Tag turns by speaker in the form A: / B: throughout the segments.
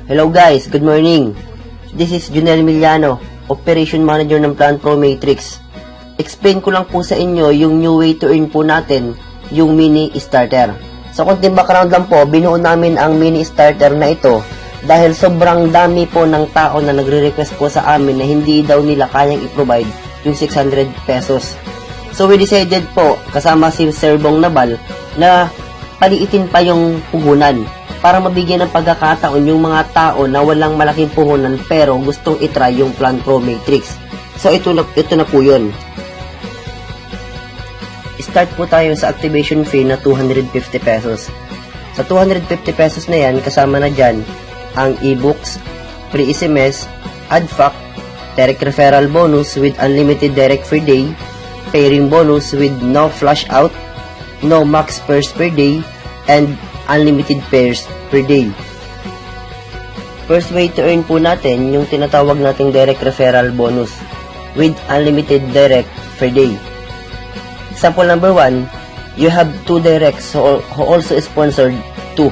A: Hello guys, good morning. This is Junel Miliano, Operation Manager ng Plan Pro Matrix. Explain ko lang po sa inyo yung new way to earn po natin, yung mini starter. Sa konting background lang po, binuo namin ang mini starter na ito dahil sobrang dami po ng tao na nagre-request po sa amin na hindi daw nila kayang i-provide yung 600 pesos. So we decided po, kasama si Sir Bong Nabal, na paliitin pa yung puhunan para mabigyan ng pagkakataon yung mga tao na walang malaking puhunan pero gustong itry yung Plan Pro Matrix. So ito na po yun. Start po tayo sa activation fee na 250 pesos. Sa 250 pesos na yan, kasama na dyan ang e-books, free SMS, AdFac, direct referral bonus with unlimited direct per day, pairing bonus with no flash out, no max pairs per day, and unlimited pairs per day. First way to earn po natin yung tinatawag nating direct referral bonus with unlimited direct per day. Example number 1, you have 2 directs who also sponsored 2.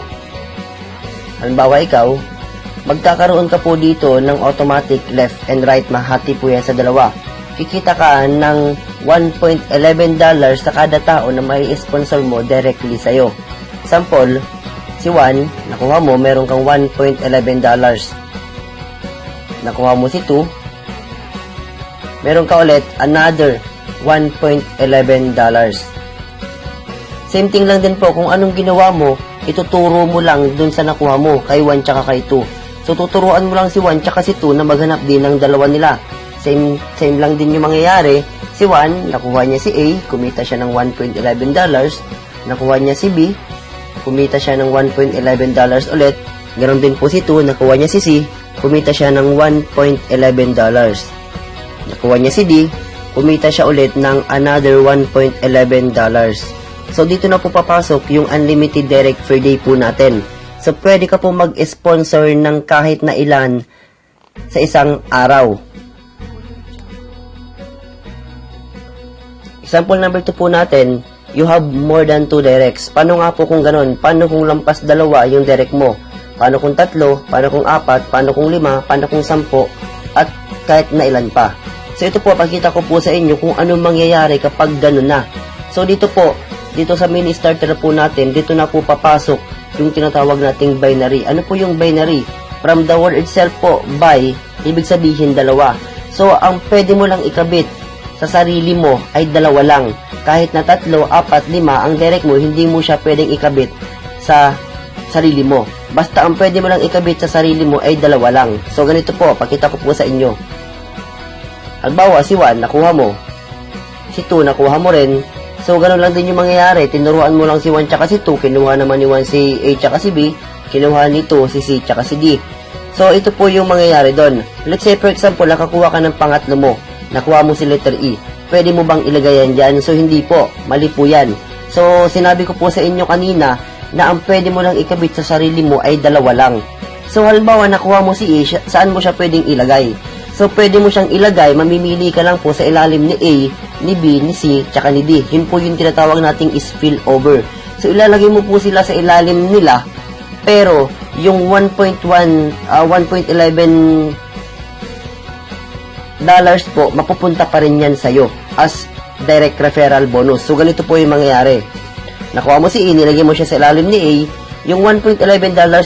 A: Halimbawa ikaw, magkakaroon ka po dito ng automatic left and right, mahati po yan sa dalawa. Kikita ka ng $1.11 sa kada tao na may sponsor mo directly sa'yo. Sample, si Juan, nakuha mo, meron kang $1.11. Nakuha mo si 2, meron ka ulit another $1.11. Same thing lang din po, kung anong ginawa mo, ituturo mo lang dun sa nakuha mo, kay 1 tsaka kay 2. So, tuturuan mo lang si 1 tsaka si 2 na maghanap din ng dalawa nila. Same lang din yung mangyayari. Si 1, nakuha niya si A, kumita siya ng $1.11. Nakuha niya si B, kumita siya ng $1.11 ulit. Ganon din po si 2, nakuha niya si C, kumita siya ng $1.11. Nakuha niya si D, kumita siya ulit ng another $1.11. So, dito na po papasok yung unlimited direct per day po natin. So, pwede ka po mag-sponsor ng kahit na ilan sa isang araw. Example number 2 po natin, you have more than 2 directs. Paano nga po kung ganon? Paano kung lampas 2 yung direct mo? Paano kung 3? Paano kung 4? Paano kung 5? Paano kung 10? At kahit na ilan pa. So, ito po, pakita ko po sa inyo kung anong mangyayari kapag ganon na. So, dito po, dito sa mini starter po natin, dito na po papasok yung tinatawag nating binary. Ano po yung binary? From the word itself po, by, ibig sabihin 2. So, ang pwede mo lang ikabit sa sarili mo ay 2 lang. Kahit na 3, 4, 5, ang direct mo, hindi mo siya pwedeng ikabit sa sarili mo. Basta ang pwede mo lang ikabit sa sarili mo ay 2 lang. So, ganito po, pakita ko po sa inyo. Halimbawa, si 1, nakuha mo. Si 2, nakuha mo rin. So, ganun lang din yung mangyayari. Tinuruan mo lang si 1 tsaka si 2. Kinuha naman ni 1 si A tsaka si B. Kinuha ni 2 si C tsaka si D. So, ito po yung mangyayari doon. Let's say, for example, nakakuha ka ng pangatlo mo. Nakuha mo si letter E. Pwede mo bang ilagay yan dyan? So, hindi po. Mali po yan. So, sinabi ko po sa inyo kanina na ang pwede mo lang ikabit sa sarili mo ay 2 lang. So, halimbawa, nakuha mo si A, saan mo siya pwedeng ilagay? So, pwede mo siyang ilagay, mamimili ka lang po sa ilalim ni A, ni B, ni C, tsaka ni D. Yun po yung tinatawag nating spillover. So, ilalagay mo po sila sa ilalim nila, pero yung $1.11 po, mapupunta pa rin yan sa'yo as direct referral bonus. So, ganito po yung mangyayari. Nakuha mo si A, nilagay mo siya sa ilalim ni A, yung $1.11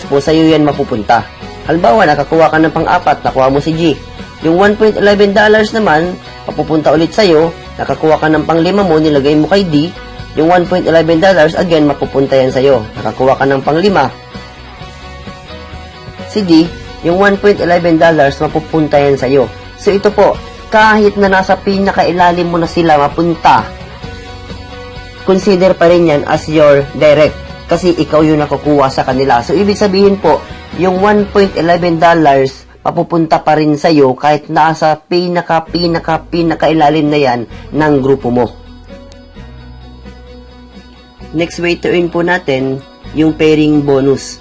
A: po, sa'yo yan mapupunta. Halimbawa, nakakuha ka ng pang-4, nakuha mo si G. Yung $1.11 naman, mapupunta ulit sa'yo, nakakuha ka ng pang-5 mo, nilagay mo kay D, yung $1.11, again, mapupunta yan sa'yo. Nakakuha ka ng pang-5, si D, yung $1.11, mapupunta yan sa'yo. So, ito po, kahit na nasa pinakailalim mo na sila mapunta, consider pa rin yan as your direct. Kasi ikaw yung nakukuha sa kanila. So, ibig sabihin po, yung $1.11, mapupunta pa rin sa'yo kahit nasa pinakailalim na yan ng grupo mo. Next way to earn po natin, yung pairing bonus.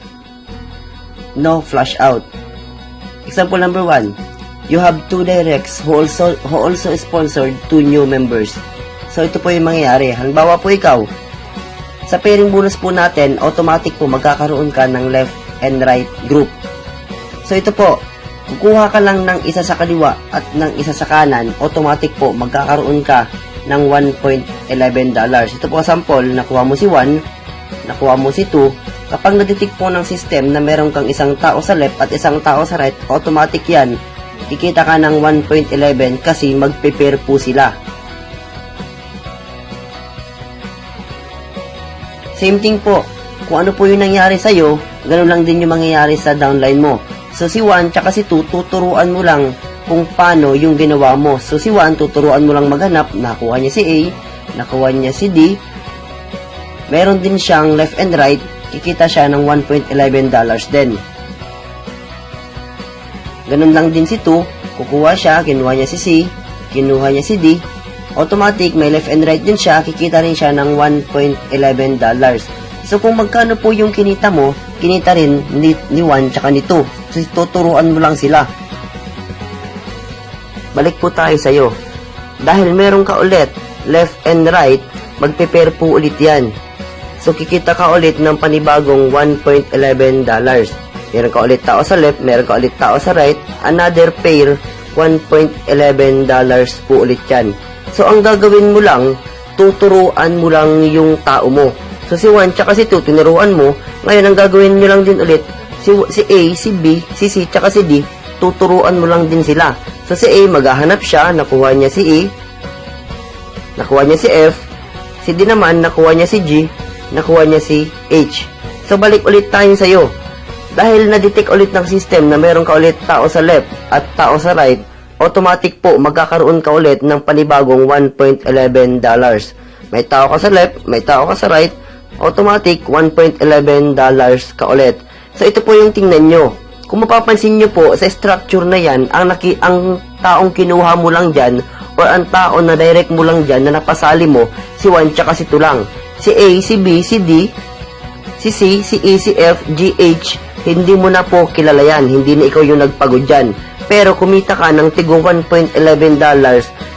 A: No flash out. Example number 1, you have 2 directs who also sponsored 2 new members. So, ito po yung mangyayari. Halimbawa po ikaw, sa pairing bonus po natin, automatic po magkakaroon ka ng left and right group. So ito po, kukuha ka lang ng isa sa kaliwa at ng isa sa kanan, automatic po magkakaroon ka ng $1.11. Ito po sample, nakuha mo si 1, nakuha mo si 2. Kapag nadetect po ng system na meron kang isang tao sa left at isang tao sa right, automatic yan, kikita ka ng 1.11 kasi magpe-pair po sila. Same thing po, kung ano po yung nangyari sa'yo, ganun lang din yung mangyayari sa downline mo. So si 1 tsaka si 2, tuturuan mo lang kung paano yung ginawa mo. So si 1, tuturuan mo lang maghanap, nakuha niya si A, nakuha niya si D, meron din siyang left and right, kikita siya ng $1.11 din. Ganun lang din si 2, kukuha siya, kinuha niya si C, kinuha niya si D, automatic, may left and right din siya, kikita rin siya ng $1.11. So, kung magkano po yung kinita mo, kinita rin ni 1 tsaka ni 2. So, tuturuan mo lang sila. Balik po tayo sa'yo. Dahil meron ka ulit, left and right, magpe-pair po ulit yan. So, kikita ka ulit ng panibagong $1.11. Meron ka ulit tao sa left, meron ka ulit tao sa right, another pair, $1.11 po ulit yan. So, ang gagawin mo lang, tuturuan mo lang yung tao mo. So, si 1 tsaka si 2, tinuruan mo. Ngayon, ang gagawin nyo lang din ulit, si A, si B, si C, tsaka si D, tuturuan mo lang din sila. So, si A, maghahanap siya, nakuha niya si E, nakuha niya si F, si D naman, nakuha niya si G, nakuha niya si H. So, balik ulit tayo sa'yo. Dahil na-detect ulit ng system na meron ka ulit tao sa left at tao sa right, automatic po magkakaroon ka ulit ng panibagong $1.11. May tao ka sa left, may tao ka sa right, automatic $1.11 ka ulit. So ito po yung tingnan nyo. Kung mapapansin nyo po sa structure na yan, ang taong kinuha mo lang dyan or ang tao na direct mo lang dyan na napasali mo, si 1 tsaka si 2 lang. Si A, si B, si D, si C, si E, si F, G, H, hindi mo na po kilala yan. Hindi na ikaw yung nagpagod dyan. Pero kumita ka ng tigo $1.11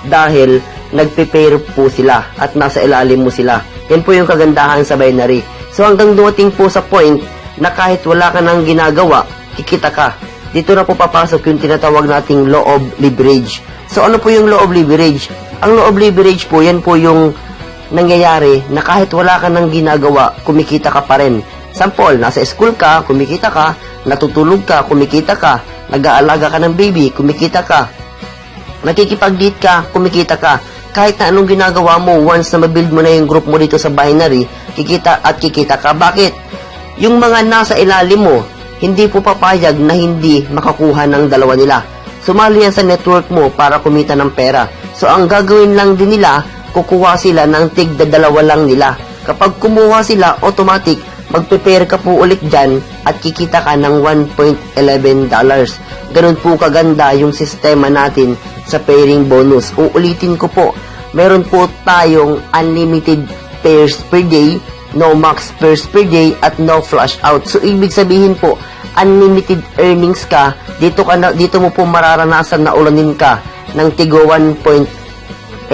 A: dahil nagpe-pair po sila at nasa ilalim mo sila. Yan po yung kagandahan sa binary. So hanggang dumating po sa point na kahit wala ka nang ginagawa, kikita ka. Dito na po papasok yung tinatawag nating law of leverage. So ano po yung law of leverage? Ang law of leverage po, yan po yung nangyayari na kahit wala ka nang ginagawa, kumikita ka pa rin. Sample, nasa school ka, kumikita ka, natutulog ka, kumikita ka, nag-aalaga ka ng baby, kumikita ka. Nakikipag-date ka, kumikita ka. Kahit na anong ginagawa mo, once na mabuild mo na yung group mo dito sa binary, kikita at kikita ka. Bakit? Yung mga nasa ilalim mo, hindi po papayag na hindi makakuha ng dalawa nila. Sumali yan sa network mo para kumita ng pera. So, ang gagawin lang din nila, kukuha sila ng tig-dalawa lang nila. Kapag kumuha sila, automatic, magpe-pair ka po ulit dyan at kikita ka ng $1.11. Ganun po kaganda yung sistema natin sa pairing bonus. Uulitin ko po, meron po tayong unlimited pairs per day, no max pairs per day, at no flash out. So, ibig sabihin po, unlimited earnings ka, dito mo po mararanasan na ulanin ka ng tigo $1.11.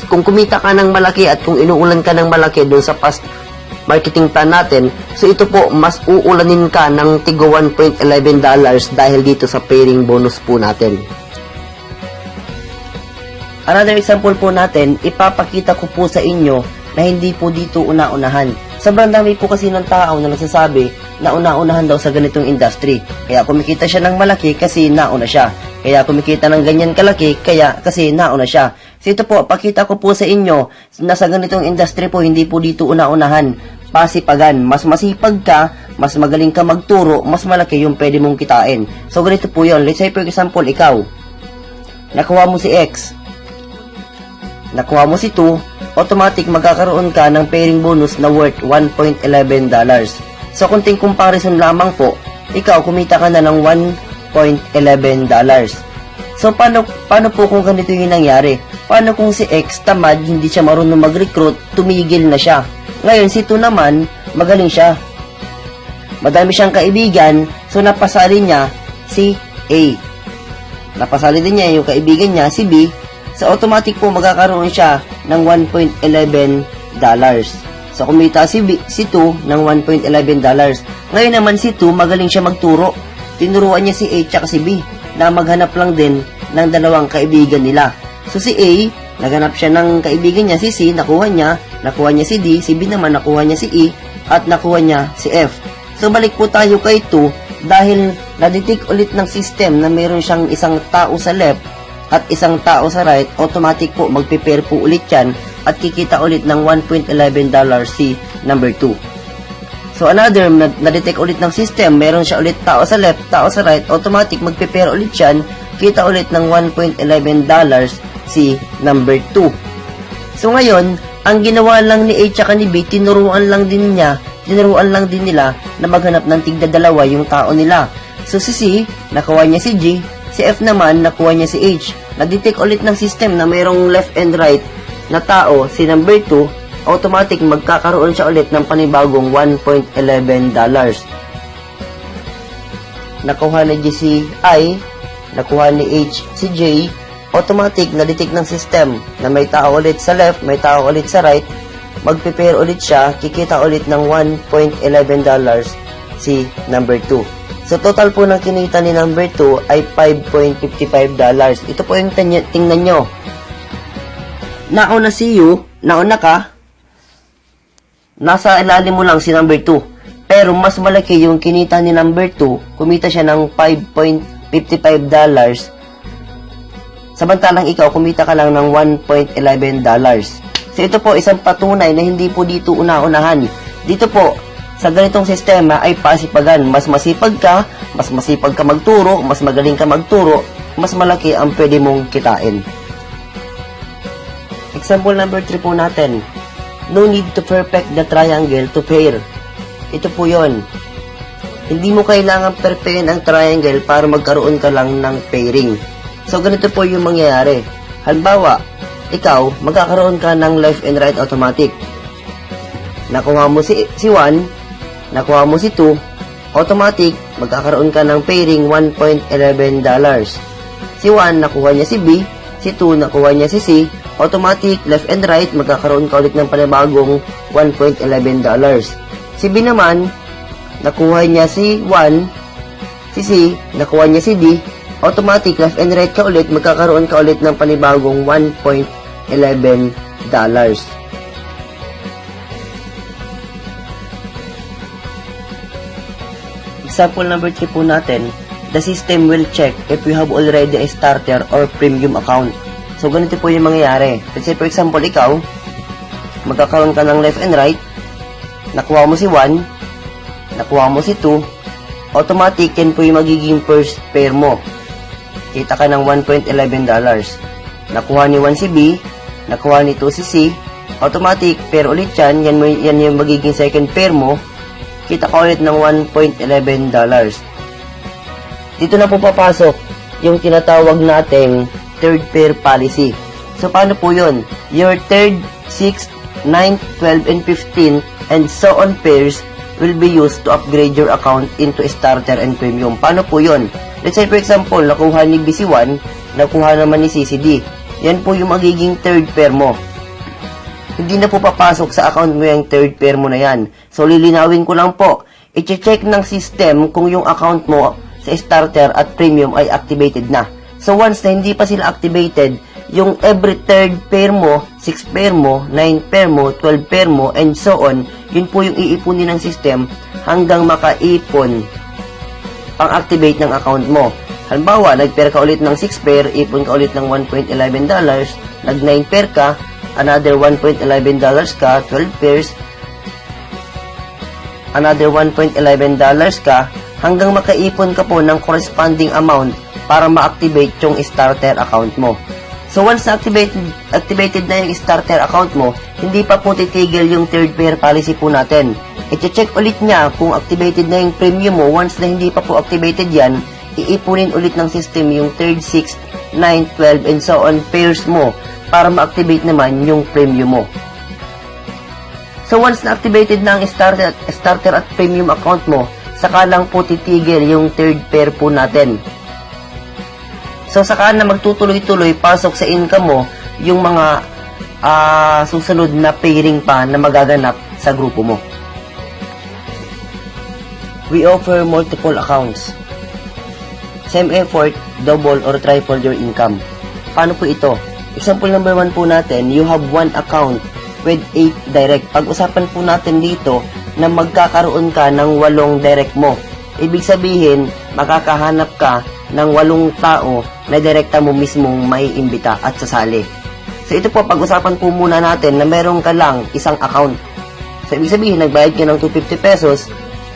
A: Kung kumita ka ng malaki at kung inuulan ka ng malaki doon sa past marketing plan natin, so ito po, mas uulanin ka ng tigo $1.11 dahil dito sa pairing bonus po natin. Another example po natin, ipapakita ko po sa inyo na hindi po dito una-unahan. Sobrang dami po kasi ng tao na nagsasabi na una-unahan daw sa ganitong industry. Kaya kumikita siya ng malaki kasi nauna siya. Kaya kumikita ng ganyan kalaki kasi nauna siya. So ito po, pakita ko po sa inyo na sa ganitong industry po, hindi po dito una-unahan. Pasipagan. Mas masipag ka, mas magaling ka magturo, mas malaki yung pwede mong kitain. So ganito po yun. Let's say for example, ikaw, nakuha mo si X, nakuha mo si 2, automatic magkakaroon ka ng pairing bonus na worth $1.11. So kunting comparison lamang po, ikaw kumita ka na ng $1.11. So paano po kung ganito yung nangyari? Paano kung si X tamad, hindi siya marunong mag-recruit, tumigil na siya? Ngayon si 2 naman, magaling siya. Madami siyang kaibigan, so napasali niya si A. Napasali din niya yung kaibigan niya, si B. So automatic po magkakaroon siya ng $1.11. So kumita si 2 ng $1.11. Ngayon naman si 2 magaling siya magturo. tinuruan niya si A at si B na maghanap lang din ng dalawang kaibigan nila. So si A, naghanap siya ng kaibigan niya, si C, nakuha niya si D, si B naman nakuha niya si E, at nakuha niya si F. So balik po tayo kay 2 dahil nadetect ulit ng system na meron siyang isang tao sa left at isang tao sa right, automatic po magpe-pair po ulit yan at kikita ulit ng $1.11 si number 2. So another, na-detect ulit ng system, meron siya ulit tao sa left, tao sa right, automatic magpe-pair ulit yan, kita ulit ng $1.11 si number 2. So ngayon, ang ginawa lang ni A tsaka ni B, tinuruan lang din nila na maghanap ng tigda dalawa yung tao nila. So si C, nakuha niya si G, si F naman, nakuha niya si H. Na-detect ulit ng system na mayroong left and right na tao, si number 2, automatic magkakaroon siya ulit ng panibagong $1.11. Nakuha ni G si I, nakuha ni H si J, automatic na-detect ng system na may tao ulit sa left, may tao ulit sa right, magpe-pair ulit siya, kikita ulit ng $1.11 si number 2. So, total po ng kinita ni number 2 ay $5.55. Ito po yung tingnan nyo. Nauna ka, nasa ilalim mo lang si number 2. Pero, mas malaki yung kinita ni number 2, kumita siya ng $5.55. Samantalang ikaw, kumita ka lang ng $1.11. So, ito po isang patunay na hindi po dito una-unahan. Dito po, sa ganitong sistema ay pasipagan. Mas masipag ka magturo, mas magaling ka magturo, mas malaki ang pwede mong kitain. Example number 3 po natin. No need to perfect the triangle to pair. Ito po yon. Hindi mo kailangan perfectin ang triangle para magkaroon ka lang ng pairing. So, ganito po yung mangyayari. Halimbawa, ikaw, magkakaroon ka ng left and right automatic. Nakuha mo si 1, nakuha mo si 2, automatic, magkakaroon ka ng pairing $1.11. Si 1, nakuha niya si B, si 2, nakuha niya si C, automatic, left and right, magkakaroon ka ulit ng panibagong $1.11. Si B naman, nakuha niya si 1, si C, nakuha niya si D, automatic, left and right ka ulit, magkakaroon ka ulit ng panibagong $1.11. Example number 3 po natin, the system will check if you have already a starter or premium account. So, ganito po yung mangyayari. Let's say, for example, ikaw, magkakaroon ka ng left and right, nakuha mo si 1, nakuha mo si 2, automatic, yan po yung magiging first pair mo. Kita ka ng $1.11. Nakuha ni 1 si B, nakuha ni 2 si C, automatic, pair ulit yan, yan yung magiging second pair mo, kita ka ulit ng $1.11. Dito na po papasok yung tinatawag nating third pair policy. So, paano po yun? Your third, 6th, 9th, 12, and 15, and so on pairs will be used to upgrade your account into starter and premium. Paano po yun? Let's say, for example, nakuha ni B si 1, nakuha naman ni C si D. Yan po yung magiging third pair mo. Hindi na po papasok sa account mo yung third pair mo na yan. So, lilinawin ko lang po. I-check ng system kung yung account mo sa starter at premium ay activated na. So, once na hindi pa sila activated, yung every third pair mo, 6 pair mo, 9 pair mo, 12 pair mo, and so on, yun po yung iipunin ng system hanggang makaipon pang-activate ng account mo. Halimbawa, nag-pair ka ulit ng 6 pair, ipon ka ulit ng $1.11, nag-9 pair ka, another $1.11 ka, 12 pairs, another $1.11 ka, hanggang makaipon ka po ng corresponding amount para ma-activate yung starter account mo. So, once activated na yung starter account mo, hindi pa po titigil yung third pair policy po natin. I-check ulit niya kung activated na yung premium mo. Once na hindi pa po activated yan, iipunin ulit ng system yung third, 6th, 9th, 12, and so on pairs mo para ma-activate naman yung premium mo. So, once na-activated na ang starter at premium account mo, saka lang po titigil yung third pair po natin. So, saka na magtutuloy-tuloy, pasok sa income mo, yung mga susunod na pairing pa na magaganap sa grupo mo. We offer multiple accounts. same effort, double or triple your income. Paano po ito? Example number 1 po natin, you have one account with 8 direct. Pag-usapan po natin dito na magkakaroon ka ng 8 direct mo. Ibig sabihin, makakahanap ka ng 8 tao na direkta mo mismong may imbita at sasali. So ito po, pag-usapan po muna natin na meron ka lang isang account. So ibig sabihin, nagbayad ka ng 250 pesos.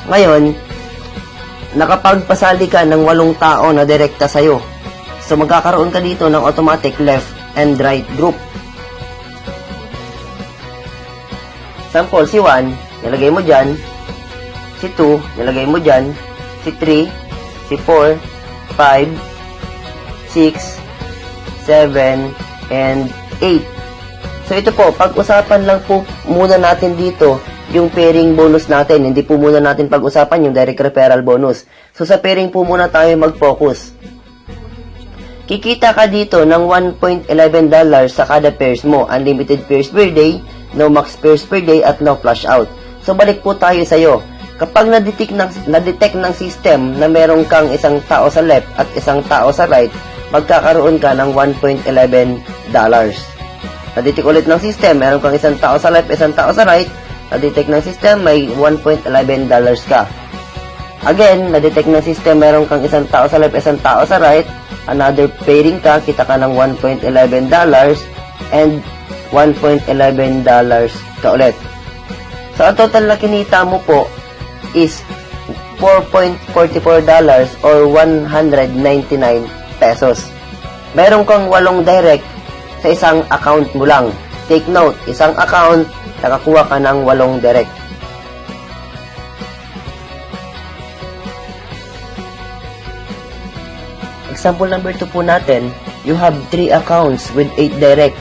A: Ngayon, nakapagpasali ka ng 8 tao na direkta sa'yo. So magkakaroon ka dito ng automatic left and right group. Sample, si 1, nilagay mo dyan. Si 2, nilagay mo dyan. Si 3, si 4, 5, 6, 7, and 8. So ito po, pag-usapan lang po muna natin dito yung pairing bonus natin. Hindi po muna natin pag-usapan yung direct referral bonus. So sa pairing po muna tayo mag-focus. Kikita ka dito ng $1.11 sa kada pairs mo. Unlimited pairs per day, no max pairs per day, at no flash out. So balik po tayo sa'yo. Kapag na-detect ng system na meron kang isang tao sa left at isang tao sa right, magkakaroon ka ng $1.11. Na-detect ulit ng system, meron kang isang tao sa left, isang tao sa right, na-detect ng system, may $1.11 ka. Again, na-detect ng system, meron kang isang tao sa left, isang tao sa right, another pairing ka, kita ka ng $1.11 and $1.11 ka ulit. So, ang total na kinita mo po is $4.44 or 199 pesos. Meron kang 8 direct sa isang account mo lang. Take note, isang account, nakakuha ka ng 8 direct. Example number 2 po natin, you have 3 accounts with 8 direct.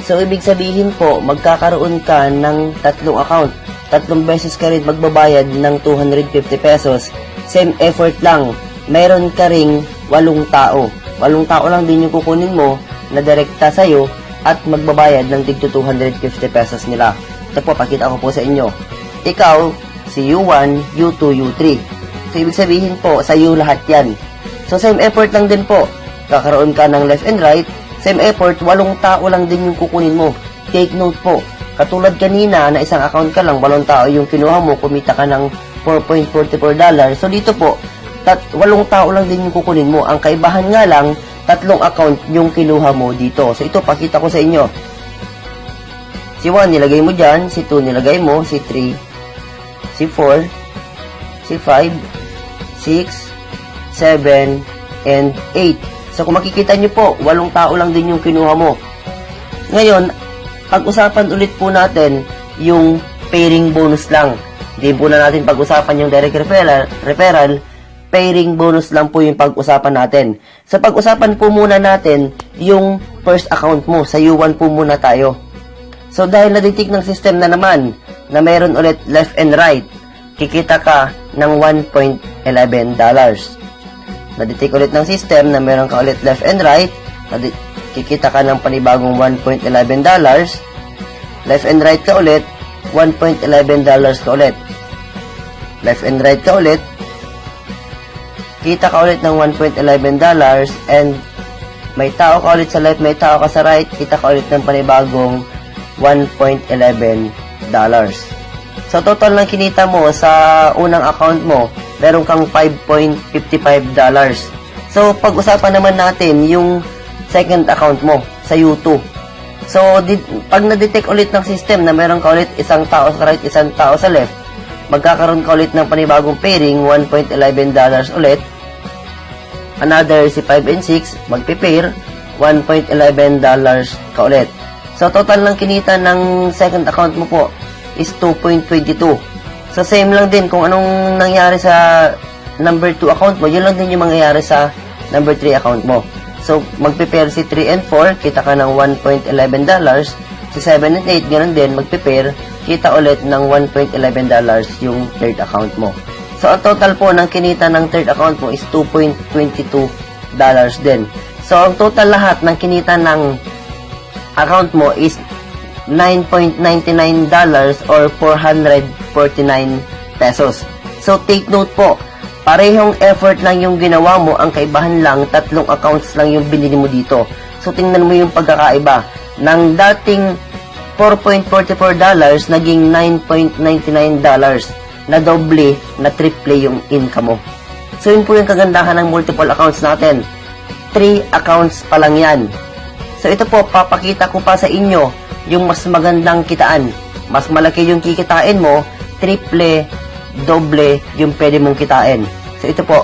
A: So, ibig sabihin po, magkakaroon ka ng 3 account. 3 beses ka rin magbabayad ng 250 pesos. Same effort lang. Meron ka ring 8 tao. 8 tao lang din yung kukunin mo na direkta sa'yo at magbabayad ng tig 250 pesos nila. Ito po, pakita ko po sa inyo. Ikaw, si U1, U2, U3. So, ibig sabihin po, sa U lahat yan. So, same effort lang din po. Kakaroon ka ng left and right. Same effort, 8 tao lang din yung kukunin mo. Take note po. Katulad kanina na isang account ka lang, 8 tao yung kinuha mo, kumita ka ng $4.44. So, dito po, 8 tao lang din yung kukunin mo. Ang kaibahan nga lang, 3 account yung kinuha mo dito. So, ito, pakita ko sa inyo. Si 1, nilagay mo dyan. Si 2, nilagay mo. Si 3, si 4, si 5, 6, 7, and 8. So, kung makikita nyo po, 8 tao lang din yung kinuha mo. Ngayon, pag-usapan ulit po natin yung pairing bonus lang. Hindi po na natin pag-usapan yung direct referral, pairing bonus lang po yung pag-usapan natin. Sa pag-usapan po muna natin yung first account mo. Sa U1 po muna tayo. So, dahil na-detect ng system na naman na meron ulit left and right, kikita ka ng $1.11. Na-detect ulit ng system na meron ka ulit left and right, kikita ka ng panibagong $1.11. Left and right ka ulit, $1.11 ka ulit. Left and right ka ulit, kita ka ulit ng $1.11 and may tao ka ulit sa left, may tao ka sa right, kita ka ulit ng panibagong $1.11. So, total ng kinita mo sa unang account mo, meron kang $5.55. So, pag-usapan naman natin yung second account mo sa U2. So, pag na-detect ulit ng system na meron ka ulit isang tao sa right, isang tao sa left, magkakaroon ka ulit ng panibagong pairing, $1.11 ulit. Another, si 5 and 6, magpipair, $1.11 ka ulit. So, total ng kinita ng second account mo po is 2.22. So, same lang din kung anong nangyari sa number 2 account mo, yun lang din yung mangyayari sa number 3 account mo. So, magpipair si 3 and 4, kita ka ng $1.11. Si 7 and 8, ganun din, magpipair, kita ulit ng $1.11 yung third account mo. So, ang total po ng kinita ng third account mo is $2.22 din. So, ang total lahat ng kinita ng account mo is $9.99 or 449 pesos. So, take note po, Parehong effort lang yung ginawa mo, ang kaibahan lang, 3 accounts lang yung binili mo dito. So, tingnan mo yung pagkakaiba. Ng dating $4.44, naging $9.99 na doble, na triple yung income mo. So, yun po yung kagandahan ng multiple accounts natin. 3 accounts pa lang yan. So, ito po, papakita ko pa sa inyo yung mas magandang kitaan. Mas malaki yung kikitain mo, triple, doble yung pwede mong kitain. So, ito po.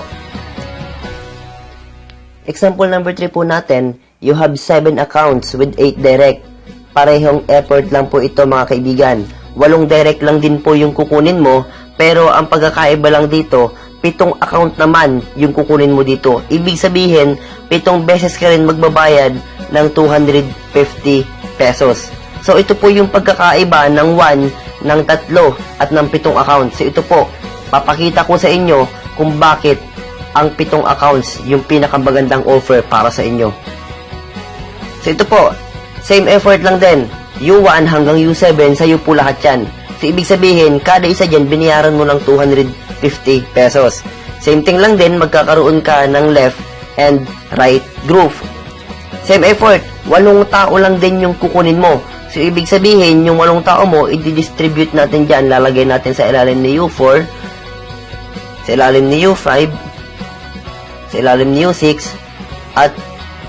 A: Example number 3 po natin, you have 7 accounts with 8 direct. Parehong effort lang po ito mga kaibigan. 8 direct lang din po yung kukunin mo, pero ang pagkakaiba lang dito, 7 account naman yung kukunin mo dito. Ibig sabihin, 7 beses ka rin magbabayad ng 250 pesos. So, ito po yung pagkakaiba ng 1, ng 3, at ng 7 accounts. So, ito po, papakita ko sa inyo kung bakit ang 7 accounts yung pinakamagandang offer para sa inyo. So, ito po, same effort lang din. U1 hanggang U7, sa'yo po lahat yan. So, ibig sabihin, kada isa dyan, biniyaran mo ng 250 pesos. Same thing lang din, magkakaroon ka ng left and right groove. Same effort, 8 tao lang din yung kukunin mo. So, ibig sabihin, yung 8 tao mo, i-distribute natin dyan. Lalagay natin sa ilalim ni U4, sa ilalim ni U5, sa ilalim ni U6, at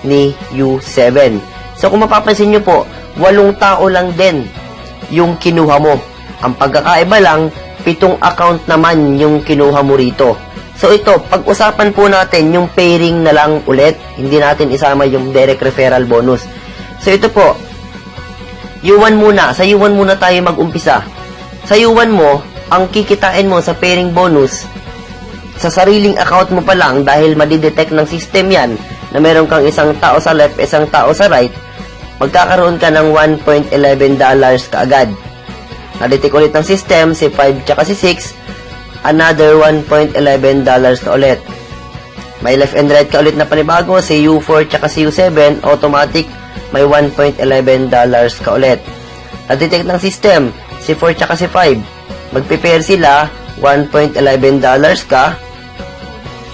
A: ni U7. So, kung mapapansin nyo po, 8 tao lang din yung kinuha mo. Ang pagkakaiba lang, 7 account naman yung kinuha mo rito. So, ito, pag-usapan po natin yung pairing na lang ulit. Hindi natin isama yung direct referral bonus. So, ito po, U1 muna. Sa U1 muna tayo mag-umpisa. Sa U1 mo, ang kikitain mo sa pairing bonus, sa sariling account mo pa lang, dahil madidetect ng system yan, na meron kang isang tao sa left, isang tao sa right, magkakaroon ka ng $1.11 kaagad. Nadetect ulit ng system, si 5 tsaka si 6, another $1.11 ka ulit. May left and right ka ulit na panibago, si U4 tsaka si U7, automatic, may $1.11 ka ulit. Nadetect ng system, si 4 tsaka si 5, magpe-pair sila, $1.11 ka.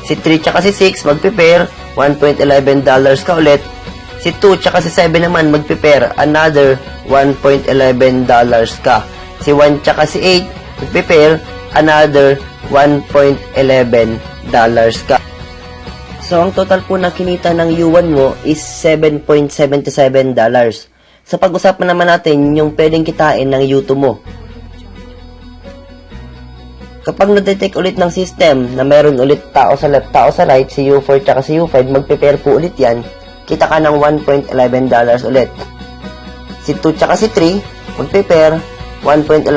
A: Si 3 tsaka si 6, magpe-pair, $1.11 ka ulit. Si 2 tsaka si 7 naman, magpe-pair, another $1.11 ka. Si 1 tsaka si 8, magpe-pair, another $1.11 ka. So, ang total po na kinita ng U1 mo is $7.77. So, pag-usapan naman natin yung pwedeng kitain ng U2 mo. Kapag na-detect ulit ng system na meron ulit tao sa left, tao sa right, si U4 tsaka si U5, magpe-pair po ulit yan, kita ka ng $1.11 ulit. Si 2 tsaka si 3, magpe-pair, $1.11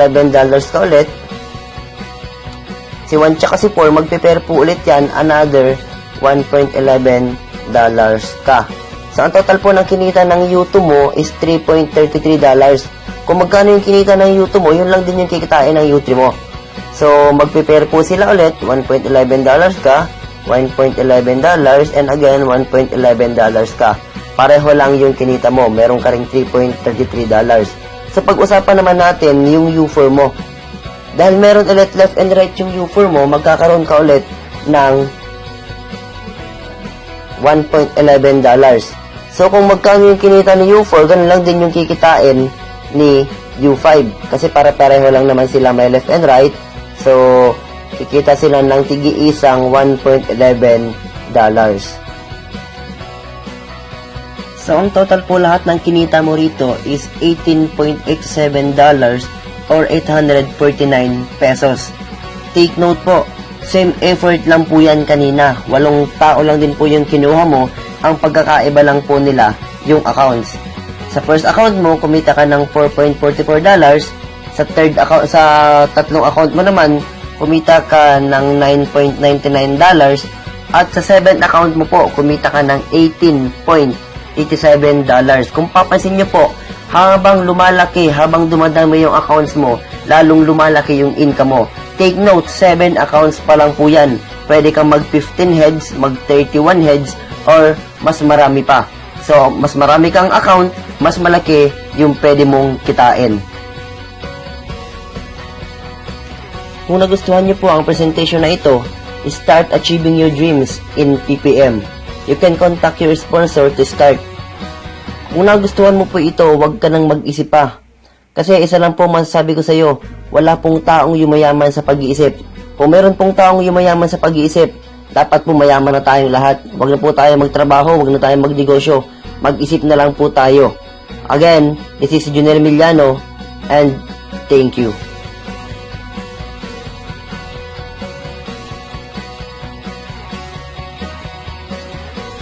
A: ka ulit. Si 1 tsaka si 4, magpe-pair po ulit yan, another $1.11 ka. So, ang total po ng kinita ng U2 mo is $3.33. Kung magkano yung kinita ng U2 mo, yun lang din yung kikitain ng U3 mo. So, magpe-pair po sila ulit, $1.11 ka, $1.11, and again, $1.11 ka. Pareho lang yung kinita mo. Meron ka ring $3.33. So, pag-usapan naman natin yung U4 mo. Dahil meron ulit left and right yung U4 mo, magkakaroon ka ulit ng $1.11. So, kung magkano yung kinita ni U4, ganun lang din yung kikitain ni U5. Kasi para-pareho lang naman sila, may left and right. So, kikita sila ng tigi-isang $1.11. So, ang total po lahat ng kinita mo rito is $18.87 or 849 pesos. Take note po, same effort lang po yan kanina. 8 tao lang din po yung kinuha mo. Ang pagkakaiba lang po nila yung accounts. Sa first account mo, kumita ka ng $4.44. Sa third account, sa tatlong account mo naman, kumita ka ng $9.99. At sa seventh account mo po, kumita ka ng $18.87. Kung papansin nyo po, habang lumalaki, habang dumadami yung accounts mo, lalong lumalaki yung income mo. Take note, 7 accounts pa lang po yan. Pwede kang mag 15 heads, mag 31 heads, or mas marami pa. So, mas marami kang account, mas malaki yung pwede mong kitain. Kung nagustuhan nyo po ang presentation na ito, Start achieving your dreams in PPM. You can contact your sponsor to start. Kung nagustuhan mo po ito, huwag ka nang mag-isip pa. Kasi isa lang po masasabi ko sa iyo, wala pong taong yumayaman sa pag-iisip. Kung meron pong taong yumayaman sa pag-iisip, dapat po mayaman na tayong lahat. Huwag na po tayo magtrabaho, huwag na tayo magnegosyo. Mag-isip na lang po tayo. Again, this is Junel Emiliano, and thank you.